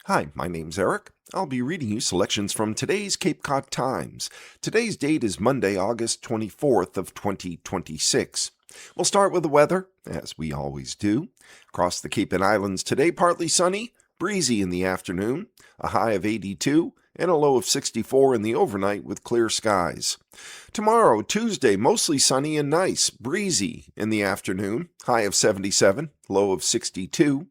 Hi, my name's Eric. I'll be reading you selections from today's Cape Cod Times. Today's date is Monday, August 24th of 2026. We'll start with the weather, as we always do. Across the Cape and Islands today, partly sunny, breezy in the afternoon, a high of 82, and a low of 64 in the overnight with clear skies. Tomorrow, Tuesday, mostly sunny and nice, breezy in the afternoon, high of 77, low of 62.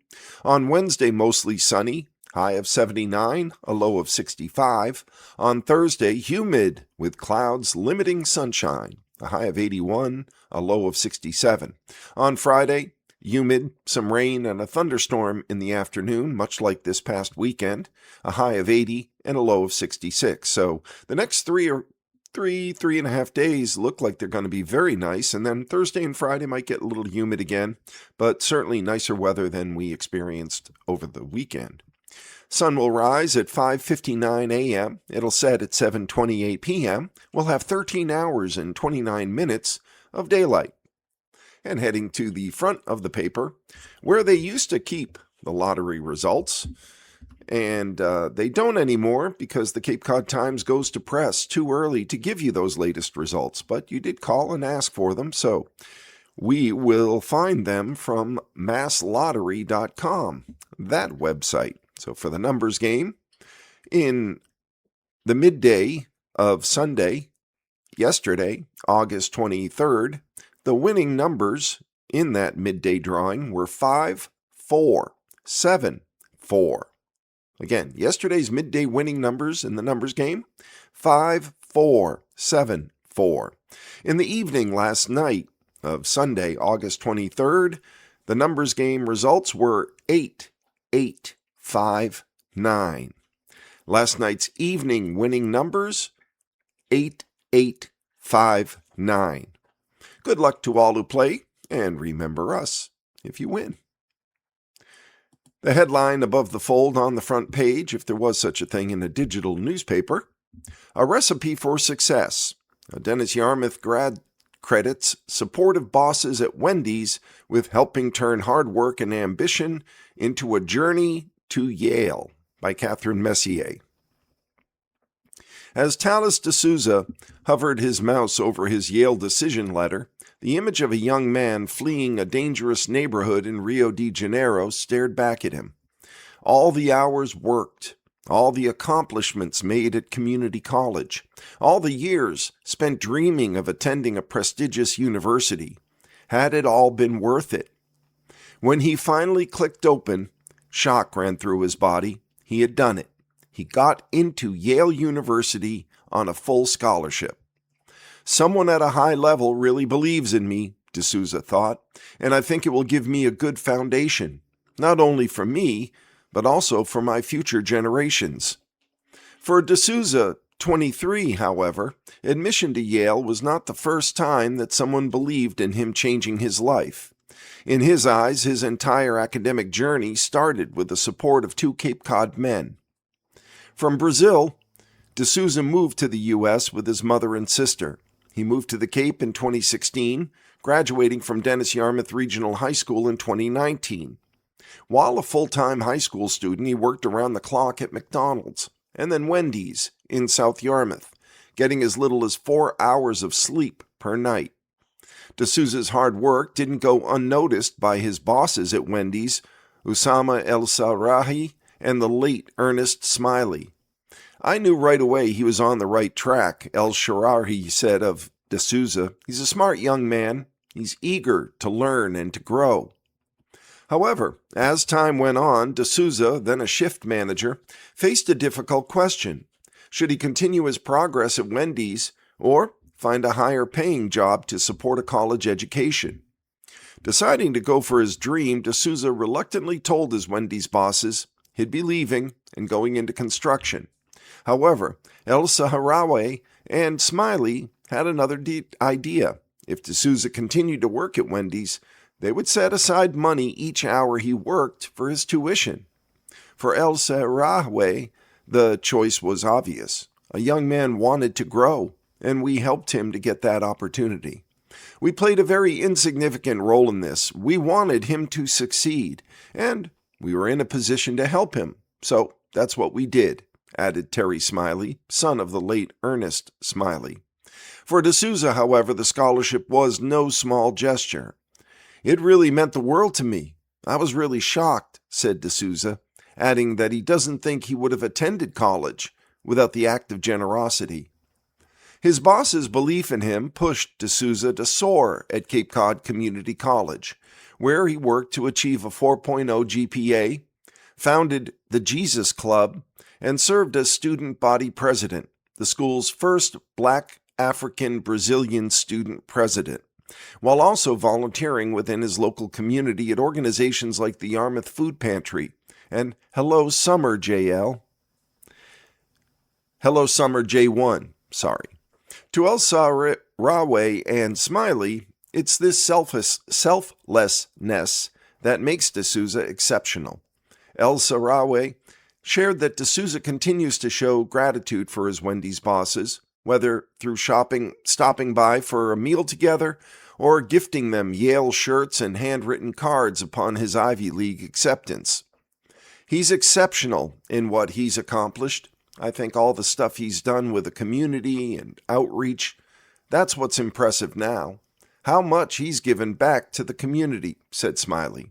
On Wednesday, mostly sunny, high of 79, a low of 65. On Thursday, humid with clouds limiting sunshine, a high of 81, a low of 67. On Friday, humid, some rain and a thunderstorm in the afternoon, much like this past weekend, a high of 80 and a low of 66. So the next three and a half days look like they're going to be very nice, and then Thursday and Friday might get a little humid again, but certainly nicer weather than we experienced over the weekend. Sun will rise at 5:59 a.m. It'll set at 7:28 p.m. We'll have 13 hours and 29 minutes of daylight. And heading to the front of the paper, where they used to keep the lottery results, and they don't anymore because the Cape Cod Times goes to press too early to give you those latest results, but you did call and ask for them, so we will find them from masslottery.com, that website. So for the numbers game, in the midday of Sunday, yesterday, August 23rd, the winning numbers in that midday drawing were 5, 4, 7, 4. Again, yesterday's midday winning numbers in the numbers game, 5, 4, 7, 4. In the evening last night of Sunday, August 23rd, the numbers game results were 8, 8, 5, 9. Last night's evening winning numbers, 8, 8, 5, 9. Good luck to all who play, and remember us if you win. The headline above the fold on the front page, if there was such a thing in a digital newspaper, A Recipe for Success. Dennis Yarmouth grad credits supportive bosses at Wendy's with helping turn hard work and ambition into a journey to Yale, by Catherine Messier. As Talis D'Souza hovered his mouse over his Yale decision letter, the image of a young man fleeing a dangerous neighborhood in Rio de Janeiro stared back at him. All the hours worked, all the accomplishments made at community college, all the years spent dreaming of attending a prestigious university, had it all been worth it? When he finally clicked open, shock ran through his body. He had done it. He got into Yale University on a full scholarship. Someone at a high level really believes in me, D'Souza thought, and I think it will give me a good foundation, not only for me, but also for my future generations. For D'Souza, 23, however, admission to Yale was not the first time that someone believed in him changing his life. In his eyes, his entire academic journey started with the support of two Cape Cod men. From Brazil, D'Souza moved to the U.S. with his mother and sister. He moved to the Cape in 2016, graduating from Dennis Yarmouth Regional High School in 2019. While a full-time high school student, he worked around the clock at McDonald's and then Wendy's in South Yarmouth, getting as little as 4 hours of sleep per night. D'Souza's hard work didn't go unnoticed by his bosses at Wendy's, Usama El-Sarahi and the late Ernest Smiley. I knew right away he was on the right track, El-Sarahi said of D'Souza. He's a smart young man. He's eager to learn and to grow. However, as time went on, D'Souza, then a shift manager, faced a difficult question. Should he continue his progress at Wendy's or find a higher-paying job to support a college education? Deciding to go for his dream, D'Souza reluctantly told his Wendy's bosses he'd be leaving and going into construction. However, El-Sahrawi and Smiley had another idea. If D'Souza continued to work at Wendy's, they would set aside money each hour he worked for his tuition. For El-Sahrawi, the choice was obvious. A young man wanted to grow, and we helped him to get that opportunity. We played a very insignificant role in this. We wanted him to succeed, and we were in a position to help him. So that's what we did, added Terry Smiley, son of the late Ernest Smiley. For D'Souza, however, the scholarship was no small gesture. It really meant the world to me. I was really shocked, said D'Souza, adding that he doesn't think he would have attended college without the act of generosity. His boss's belief in him pushed D'Souza to soar at Cape Cod Community College, where he worked to achieve a 4.0 GPA, founded the Jesus Club, and served as student body president, the school's first Black African Brazilian student president, while also volunteering within his local community at organizations like the Yarmouth Food Pantry and Hello Summer JL. Hello Summer J1, sorry. To El Sahrawi and Smiley, it's this selflessness that makes D'Souza exceptional. El Sahrawi shared that D'Souza continues to show gratitude for his Wendy's bosses, whether through stopping by for a meal together, or gifting them Yale shirts and handwritten cards upon his Ivy League acceptance. He's exceptional in what he's accomplished. I think all the stuff he's done with the community and outreach, that's what's impressive now. How much he's given back to the community, said Smiley.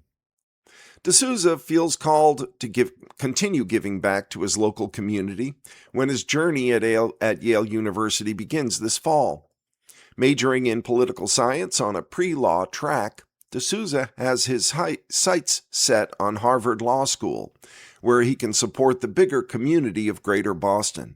D'Souza feels called to continue giving back to his local community when his journey at Yale University begins this fall. Majoring in political science on a pre-law track, D'Souza has his sights set on Harvard Law School, where he can support the bigger community of Greater Boston.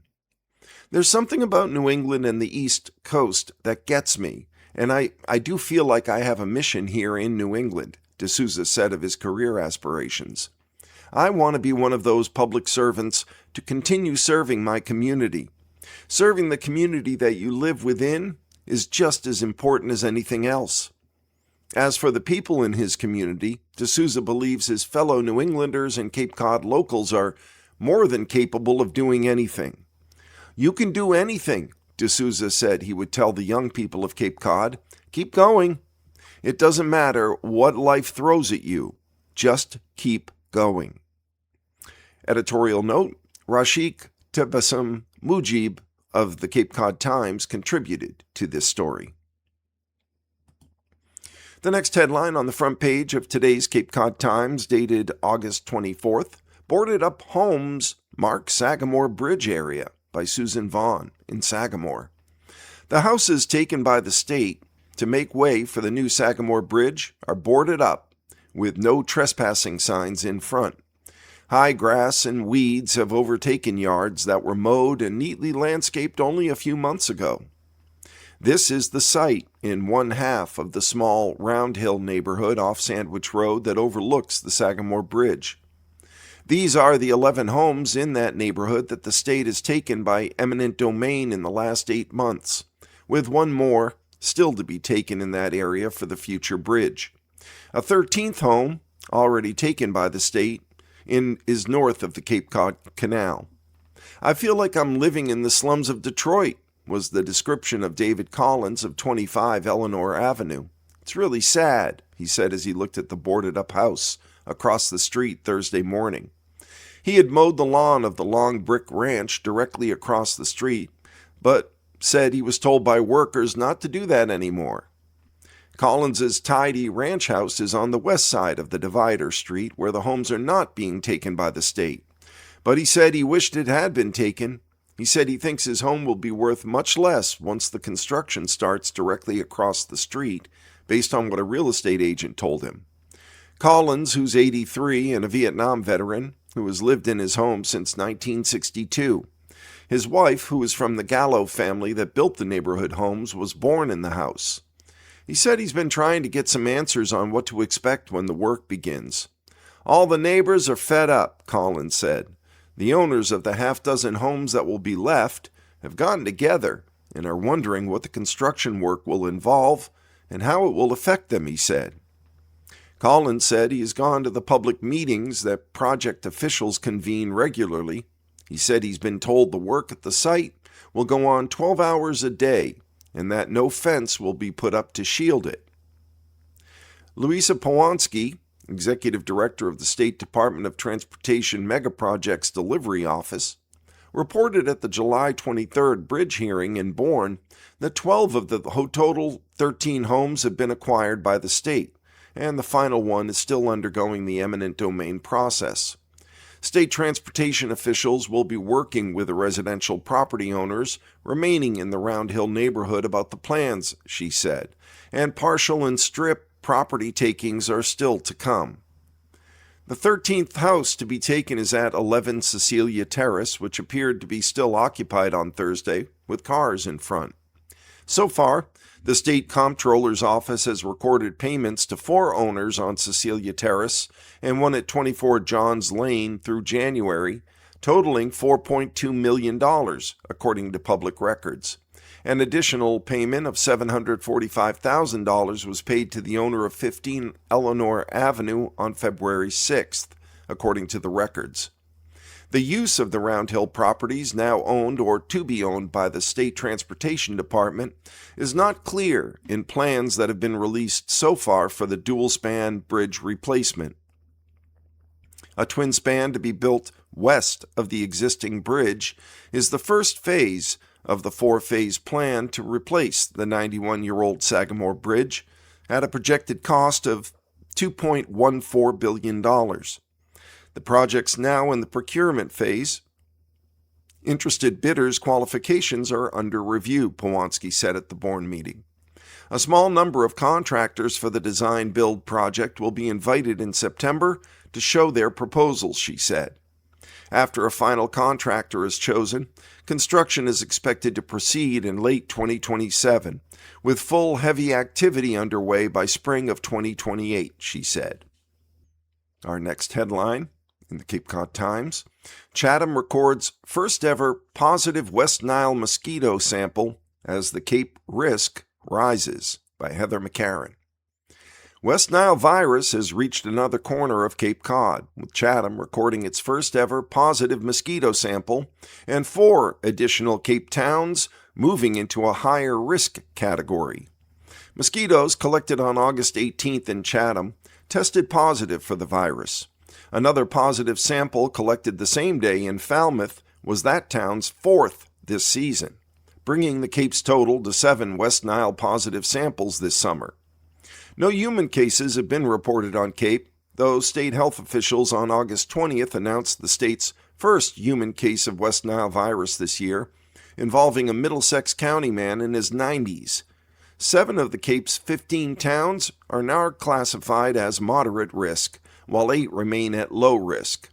There's something about New England and the East Coast that gets me, and I do feel like I have a mission here in New England, D'Souza said of his career aspirations. I want to be one of those public servants to continue serving my community. Serving the community that you live within is just as important as anything else. As for the people in his community, D'Souza believes his fellow New Englanders and Cape Cod locals are more than capable of doing anything. You can do anything, D'Souza said he would tell the young people of Cape Cod. Keep going. It doesn't matter what life throws at you. Just keep going. Editorial note, Rashik Tabassum Mujib of the Cape Cod Times contributed to this story. The next headline on the front page of today's Cape Cod Times, dated August 24th, Boarded Up Homes Mark Sagamore Bridge Area by Susan Vaughn in Sagamore. The houses taken by the state to make way for the new Sagamore Bridge are boarded up with no trespassing signs in front. High grass and weeds have overtaken yards that were mowed and neatly landscaped only a few months ago. This is the site in one half of the small Round Hill neighborhood off Sandwich Road that overlooks the Sagamore Bridge. These are the 11 homes in that neighborhood that the state has taken by eminent domain in the last 8 months, with one more still to be taken in that area for the future bridge. A 13th home, already taken by the state, is north of the Cape Cod Canal. I feel like I'm living in the slums of Detroit, was the description of David Collins of 25 Eleanor Avenue. It's really sad, he said as he looked at the boarded-up house across the street Thursday morning. He had mowed the lawn of the long brick ranch directly across the street, but said he was told by workers not to do that anymore. Collins's tidy ranch house is on the west side of the divider street, where the homes are not being taken by the state. But he said he wished it had been taken. He said he thinks his home will be worth much less once the construction starts directly across the street, based on what a real estate agent told him. Collins, who's 83 and a Vietnam veteran, who has lived in his home since 1962. His wife, who is from the Gallo family that built the neighborhood homes, was born in the house. He said he's been trying to get some answers on what to expect when the work begins. All the neighbors are fed up, Collins said. The owners of the half-dozen homes that will be left have gotten together and are wondering what the construction work will involve and how it will affect them, he said. Collins said he has gone to the public meetings that project officials convene regularly. He said he's been told the work at the site will go on 12 hours a day and that no fence will be put up to shield it. Louisa Powanski executive director of the State Department of Transportation Megaprojects Delivery Office, reported at the July 23rd bridge hearing in Bourne that 12 of the total 13 homes have been acquired by the state, and the final one is still undergoing the eminent domain process. State transportation officials will be working with the residential property owners remaining in the Round Hill neighborhood about the plans, she said, and partial and strip property takings are still to come. The 13th house to be taken is at 11 Cecilia Terrace, which appeared to be still occupied on Thursday, with cars in front. So far, the State Comptroller's Office has recorded payments to 4 owners on Cecilia Terrace and one at 24 Johns Lane through January, totaling $4.2 million, according to public records. An additional payment of $745,000 was paid to the owner of 15 Eleanor Avenue on February 6th, according to the records. The use of the Round Hill properties, now owned or to be owned by the State Transportation Department, is not clear in plans that have been released so far for the dual-span bridge replacement. A twin span to be built west of the existing bridge is the first phase of the 4-phase plan to replace the 91-year-old Sagamore Bridge at a projected cost of $2.14 billion. The project's now in the procurement phase. Interested bidders' qualifications are under review, Pawonsky said at the Bourne meeting. A small number of contractors for the design-build project will be invited in September to show their proposals, she said. After a final contractor is chosen, construction is expected to proceed in late 2027, with full heavy activity underway by spring of 2028, she said. Our next headline in the Cape Cod Times: Chatham records first ever positive West Nile mosquito sample as the Cape risk rises, by Heather McCarran. West Nile virus has reached another corner of Cape Cod, with Chatham recording its first ever positive mosquito sample and 4 additional Cape towns moving into a higher risk category. Mosquitoes collected on August 18th in Chatham tested positive for the virus. Another positive sample collected the same day in Falmouth was that town's 4th this season, bringing the Cape's total to 7 West Nile positive samples this summer. No human cases have been reported on Cape, though state health officials on August 20th announced the state's first human case of West Nile virus this year, involving a Middlesex County man in his 90s. 7 of the Cape's 15 towns are now classified as moderate risk, while 8 remain at low risk.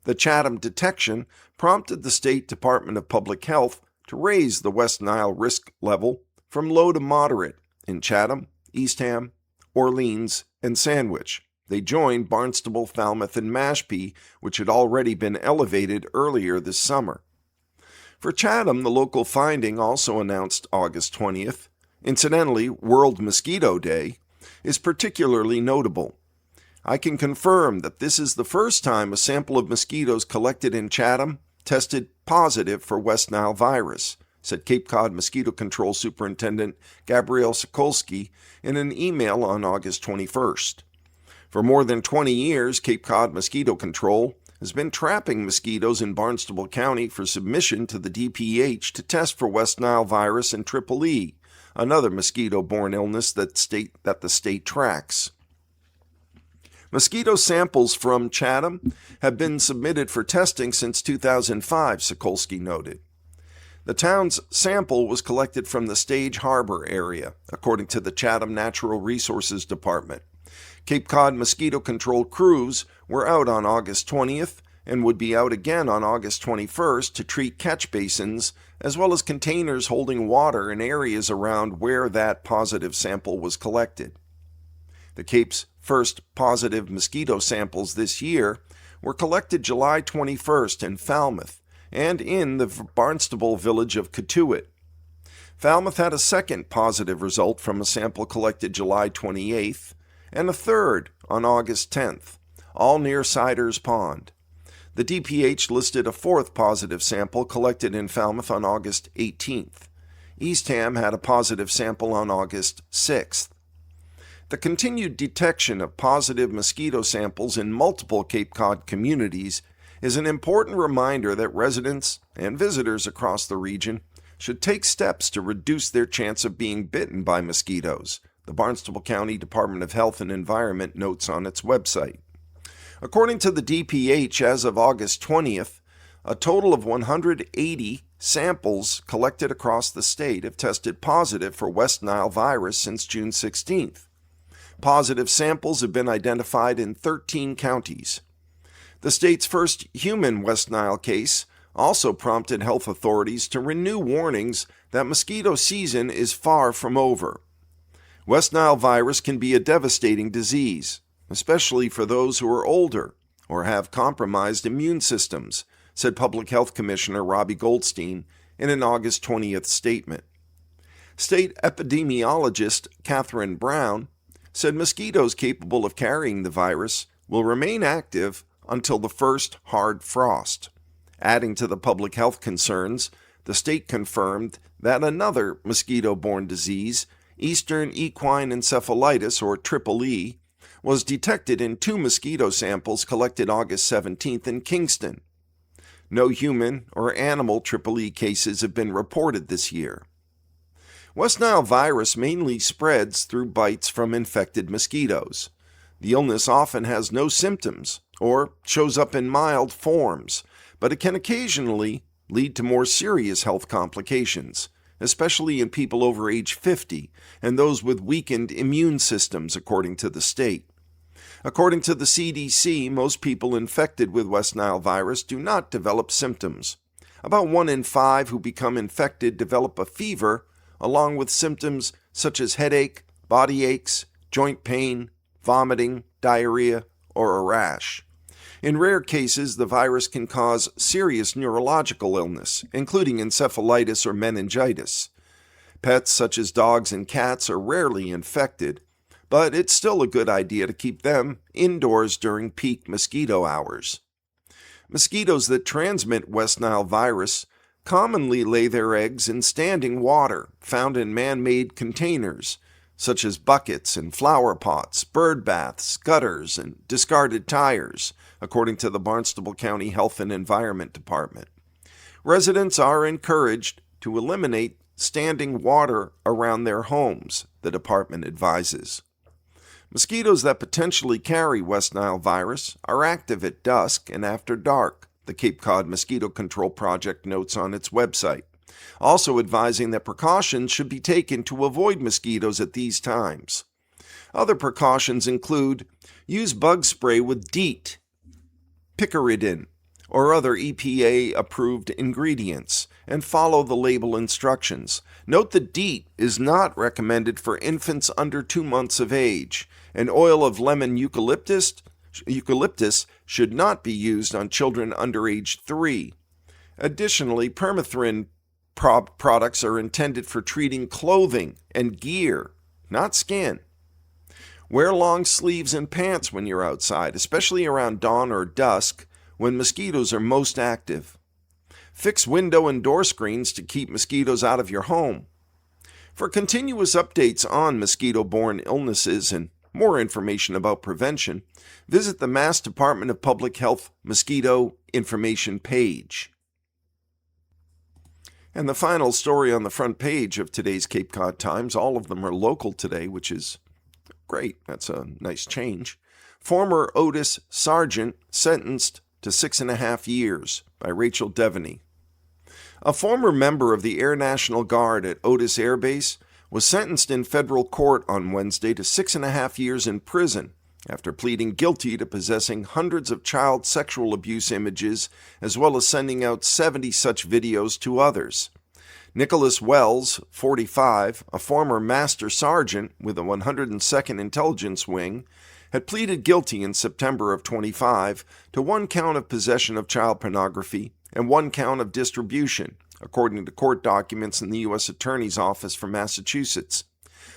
The Chatham detection prompted the State Department of Public Health to raise the West Nile risk level from low to moderate in Chatham, Eastham, Orleans, and Sandwich. They joined Barnstable, Falmouth, and Mashpee, which had already been elevated earlier this summer. For Chatham, the local finding, also announced August 20th, incidentally World Mosquito Day, is particularly notable. I can confirm that this is the first time a sample of mosquitoes collected in Chatham tested positive for West Nile virus, said Cape Cod Mosquito Control Superintendent Gabrielle Sokolsky in an email on August 21st. For more than 20 years, Cape Cod Mosquito Control has been trapping mosquitoes in Barnstable County for submission to the DPH to test for West Nile virus and Triple E, another mosquito-borne illness that the state tracks. Mosquito samples from Chatham have been submitted for testing since 2005, Sokolsky noted. The town's sample was collected from the Stage Harbor area, according to the Chatham Natural Resources Department. Cape Cod mosquito control crews were out on August 20th and would be out again on August 21st to treat catch basins as well as containers holding water in areas around where that positive sample was collected. The Cape's first positive mosquito samples this year were collected July 21st in Falmouth and in the Barnstable village of Cotuit. Falmouth had a second positive result from a sample collected July 28th and a third on August 10th, all near Siders Pond. The DPH listed a 4th positive sample collected in Falmouth on August 18th. Eastham had a positive sample on August 6th. The continued detection of positive mosquito samples in multiple Cape Cod communities is an important reminder that residents and visitors across the region should take steps to reduce their chance of being bitten by mosquitoes, the Barnstable County Department of Health and Environment notes on its website. According to the DPH, as of August 20th, a total of 180 samples collected across the state have tested positive for West Nile virus since June 16th. Positive samples have been identified in 13 counties. The state's first human West Nile case also prompted health authorities to renew warnings that mosquito season is far from over. West Nile virus can be a devastating disease, especially for those who are older or have compromised immune systems, said Public Health Commissioner Robbie Goldstein in an August 20th statement. State epidemiologist Catherine Brown said mosquitoes capable of carrying the virus will remain active until the first hard frost. Adding to the public health concerns, the state confirmed that another mosquito-borne disease, Eastern equine encephalitis, or EEE, was detected in 2 mosquito samples collected August 17th in Kingston. No human or animal EEE cases have been reported this year. West Nile virus mainly spreads through bites from infected mosquitoes. The illness often has no symptoms or shows up in mild forms, but it can occasionally lead to more serious health complications, especially in people over age 50 and those with weakened immune systems, according to the state. According to the CDC, most people infected with West Nile virus do not develop symptoms. About 1 in 5 who become infected develop a fever, along with symptoms such as headache, body aches, joint pain, vomiting, diarrhea, or a rash. In rare cases, the virus can cause serious neurological illness, including encephalitis or meningitis. Pets such as dogs and cats are rarely infected, but it's still a good idea to keep them indoors during peak mosquito hours. Mosquitoes that transmit West Nile virus commonly lay their eggs in standing water found in man-made containers, such as buckets and flower pots, bird baths, gutters, and discarded tires, according to the Barnstable County Health and Environment Department. Residents are encouraged to eliminate standing water around their homes, the department advises. Mosquitoes that potentially carry West Nile virus are active at dusk and after dark, the Cape Cod Mosquito Control Project notes on its website, also advising that precautions should be taken to avoid mosquitoes at these times. Other precautions include use bug spray with DEET, picaridin, or other EPA-approved ingredients, and follow the label instructions. Note that DEET is not recommended for infants under 2 months of age, and oil of lemon eucalyptus should not be used on children under age 3. Additionally, permethrin products are intended for treating clothing and gear, not skin. Wear long sleeves and pants when you're outside, especially around dawn or dusk, when mosquitoes are most active. Fix window and door screens to keep mosquitoes out of your home. For continuous updates on mosquito-borne illnesses and more information about prevention, visit the Mass Department of Public Health Mosquito Information page. And the final story on the front page of today's Cape Cod Times, all of them are local today, which is great. That's a nice change. Former Otis Sergeant sentenced to 6.5 years by Rachel Devaney. A former member of the Air National Guard at Otis Air Base was sentenced in federal court on Wednesday to 6.5 years in prison after pleading guilty to possessing hundreds of child sexual abuse images as well as sending out 70 such videos to others. Nicholas Wells, 45, a former master sergeant with the 102nd Intelligence Wing, had pleaded guilty in September of 25 to 1 count of possession of child pornography and 1 count of distribution, according to court documents in the U.S. Attorney's Office for Massachusetts.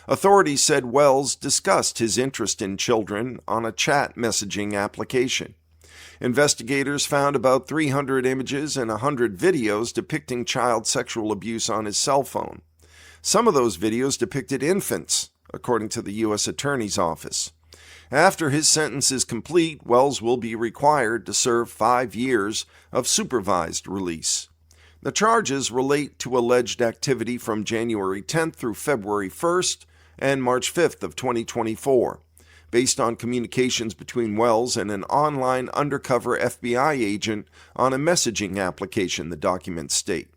Authorities said Wells discussed his interest in children on a chat messaging application. Investigators found about 300 images and 100 videos depicting child sexual abuse on his cell phone. Some of those videos depicted infants, according to the U.S. Attorney's Office. After his sentence is complete, Wells will be required to serve 5 years of supervised release. The charges relate to alleged activity from January 10th through February 1st and March 5th of 2024, based on communications between Wells and an online undercover FBI agent on a messaging application, the documents state.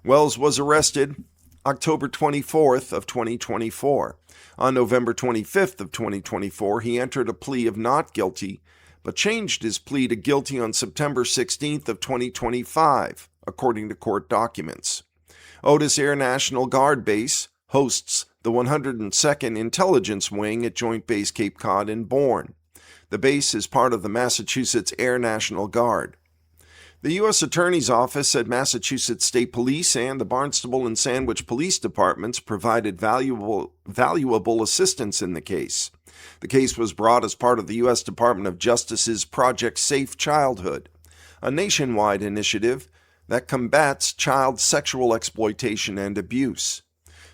Wells was arrested October 24th of 2024. On November 25th of 2024, he entered a plea of not guilty, but changed his plea to guilty on September 16th of 2025, according to court documents. Otis Air National Guard Base hosts the 102nd Intelligence Wing at Joint Base Cape Cod in Bourne. The base is part of the Massachusetts Air National Guard. The U.S. Attorney's Office said Massachusetts State Police and the Barnstable and Sandwich Police Departments provided valuable assistance in the case. The case was brought as part of the U.S. Department of Justice's Project Safe Childhood, a nationwide initiative that combats child sexual exploitation and abuse.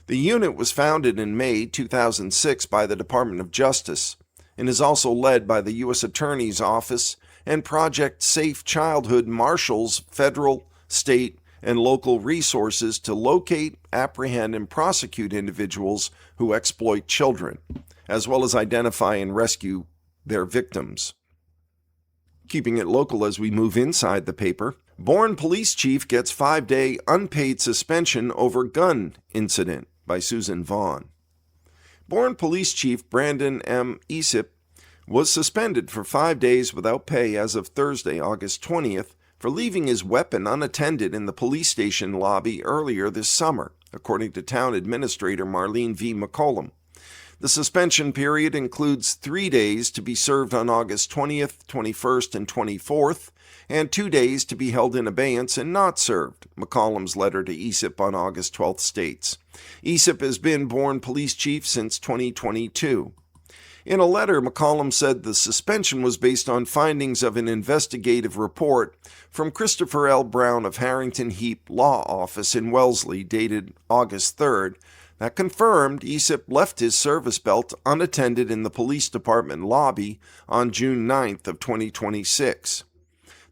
The unit was founded in May 2006 by the Department of Justice and is also led by the U.S. Attorney's Office and Project Safe Childhood marshals federal, state, and local resources to locate, apprehend, and prosecute individuals who exploit children, as well as identify and rescue their victims. Keeping it local as we move inside the paper, Bourne Police Chief gets 5-day unpaid suspension over gun incident by Susan Vaughn. Bourne Police Chief Brandon M. Esip was suspended for 5 days without pay as of Thursday, August 20th, for leaving his weapon unattended in the police station lobby earlier this summer, according to Town Administrator Marlene V. McCollum. The suspension period includes 3 days to be served on August 20th, 21st, and 24th, and 2 days to be held in abeyance and not served, McCollum's letter to Esip on August 12th states. Esip has been Bourne Police Chief since 2022. In a letter, McCollum said the suspension was based on findings of an investigative report from Christopher L. Brown of Harrington Heap Law Office in Wellesley, dated August 3rd, that confirmed Esip left his service belt unattended in the police department lobby on June 9th of 2026.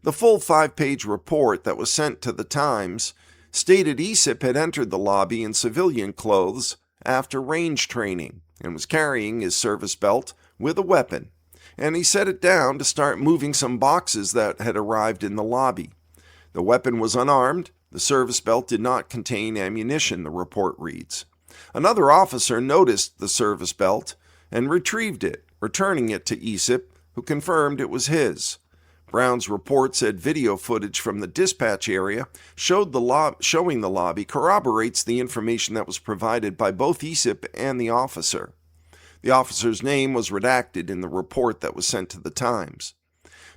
The full 5-page report that was sent to the Times stated Esip had entered the lobby in civilian clothes after range training and was carrying his service belt with a weapon, and he set it down to start moving some boxes that had arrived in the lobby. The weapon was unarmed. The service belt did not contain ammunition, the report reads. Another officer noticed the service belt and retrieved it, returning it to Esip, who confirmed it was his. Brown's report said video footage from the dispatch area showing the lobby corroborates the information that was provided by both Esip and the officer. The officer's name was redacted in the report that was sent to the Times.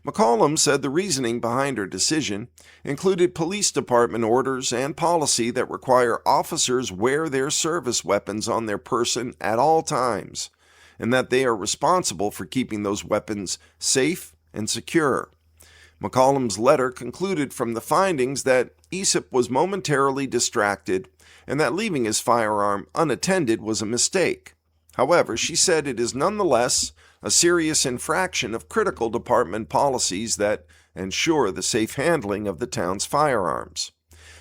McCollum said the reasoning behind her decision included police department orders and policy that require officers wear their service weapons on their person at all times, and that they are responsible for keeping those weapons safe and secure. McCollum's letter concluded from the findings that Esip was momentarily distracted and that leaving his firearm unattended was a mistake. However, she said it is nonetheless a serious infraction of critical department policies that ensure the safe handling of the town's firearms.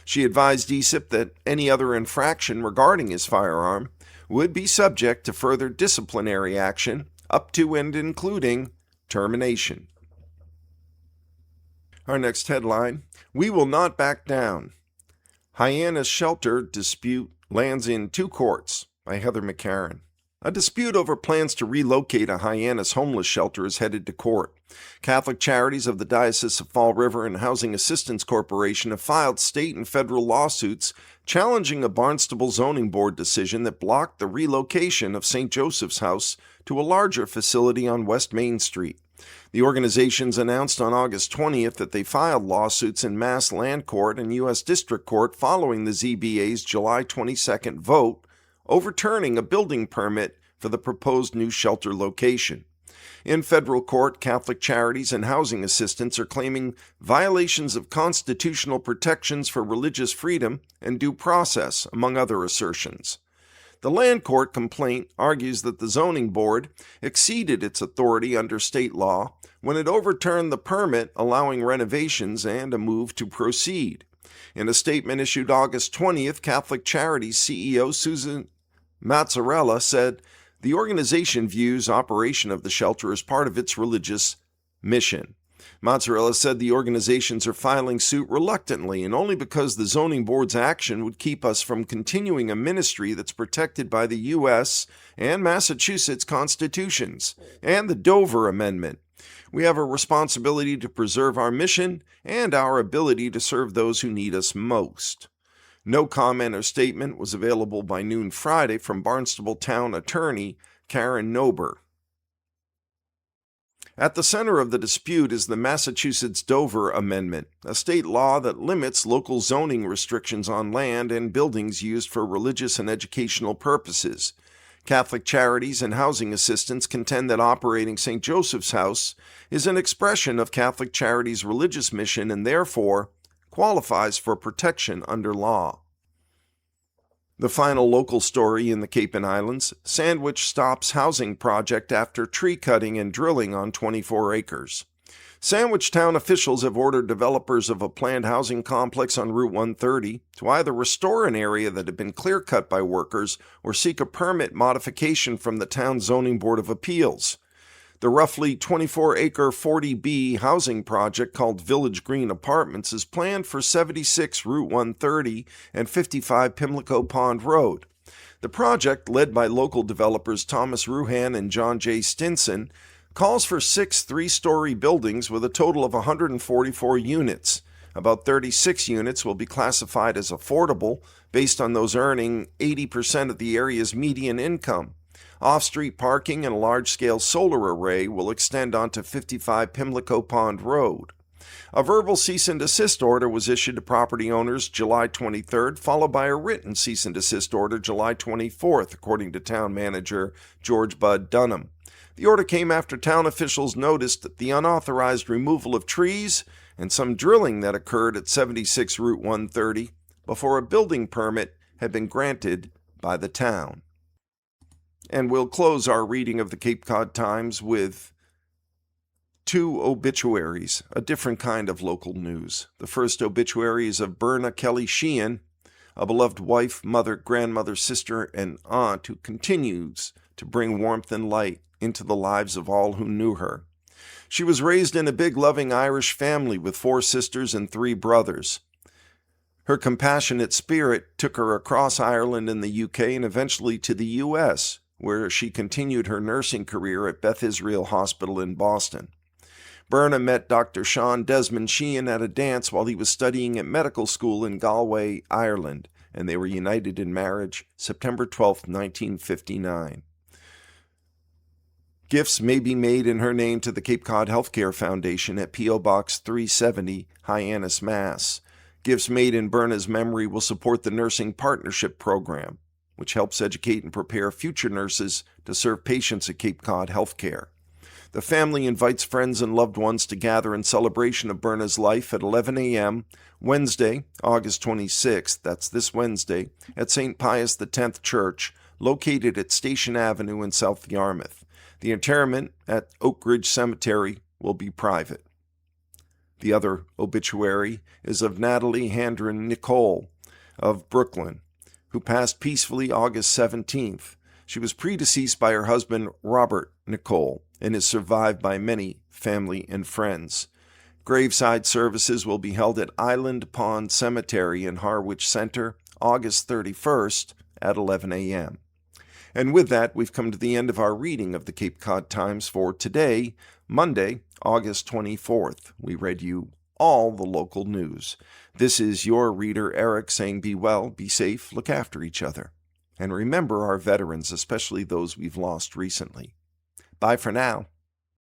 She advised Esip that any other infraction regarding his firearm would be subject to further disciplinary action, up to and including termination. Our next headline, We Will Not Back Down. Hyannis Shelter Dispute Lands in 2 Courts, by Heather McCarran. A dispute over plans to relocate a Hyannis homeless shelter is headed to court. Catholic Charities of the Diocese of Fall River and Housing Assistance Corporation have filed state and federal lawsuits challenging a Barnstable Zoning Board decision that blocked the relocation of St. Joseph's House to a larger facility on West Main Street. The organizations announced on August 20th that they filed lawsuits in Mass Land Court and U.S. District Court following the ZBA's July 22nd vote, overturning a building permit for the proposed new shelter location. In federal court, Catholic Charities and Housing Assistance are claiming violations of constitutional protections for religious freedom and due process, among other assertions. The land court complaint argues that the zoning board exceeded its authority under state law when it overturned the permit allowing renovations and a move to proceed. In a statement issued August 20th, Catholic Charities CEO Susan Mazzarella said the organization views operation of the shelter as part of its religious mission. Mazzarella said the organizations are filing suit reluctantly and only because the zoning board's action would keep us from continuing a ministry that's protected by the U.S. and Massachusetts constitutions and the Dover Amendment. We have a responsibility to preserve our mission and our ability to serve those who need us most. No comment or statement was available by noon Friday from Barnstable Town Attorney Karen Nober. At the center of the dispute is the Massachusetts Dover Amendment, a state law that limits local zoning restrictions on land and buildings used for religious and educational purposes. Catholic Charities and housing assistants contend that operating St. Joseph's House is an expression of Catholic Charities' religious mission and therefore qualifies for protection under law. The final local story in the Cape and Islands, Sandwich stops housing project after tree cutting and drilling on 24 acres. Sandwich town officials have ordered developers of a planned housing complex on Route 130 to either restore an area that had been clear-cut by workers or seek a permit modification from the town zoning board of appeals. The roughly 24-acre 40B housing project called Village Green Apartments is planned for 76 Route 130 and 55 Pimlico Pond Road. The project, led by local developers Thomas Ruhan and John J. Stinson, calls for 6 three-story buildings with a total of 144 units. About 36 units will be classified as affordable based on those earning 80% of the area's median income. Off-street parking and a large-scale solar array will extend onto 55 Pimlico Pond Road. A verbal cease and desist order was issued to property owners July 23rd, followed by a written cease and desist order July 24th, according to town manager George Bud Dunham. The order came after town officials noticed that the unauthorized removal of trees and some drilling that occurred at 76 Route 130 before a building permit had been granted by the town. And we'll close our reading of the Cape Cod Times with 2 obituaries, a different kind of local news. The first obituary is of Berna Kelly Sheehan, a beloved wife, mother, grandmother, sister, and aunt who continues to bring warmth and light into the lives of all who knew her. She was raised in a big, loving Irish family with 4 sisters and 3 brothers. Her compassionate spirit took her across Ireland and the UK and eventually to the US, where she continued her nursing career at Beth Israel Hospital in Boston. Berna met Dr. Sean Desmond Sheehan at a dance while he was studying at medical school in Galway, Ireland, and they were united in marriage September 12, 1959. Gifts may be made in her name to the Cape Cod Healthcare Foundation at P.O. Box 370, Hyannis, Mass. Gifts made in Berna's memory will support the Nursing Partnership Program, which helps educate and prepare future nurses to serve patients at Cape Cod Healthcare. The family invites friends and loved ones to gather in celebration of Berna's life at 11 a.m. Wednesday, August 26th, that's this Wednesday, at St. Pius X Church, located at Station Avenue in South Yarmouth. The interment at Oak Ridge Cemetery will be private. The other obituary is of Natalie Handren Nicole of Brooklyn, who passed peacefully August 17th. She was predeceased by her husband, Robert Nicole, and is survived by many family and friends. Graveside services will be held at Island Pond Cemetery in Harwich Center, August 31st at 11 a.m. And with that, we've come to the end of our reading of the Cape Cod Times for today, Monday, August 24th. We read you all the local news. This is your reader, Eric, saying be well, be safe, look after each other. And remember our veterans, especially those we've lost recently. Bye for now.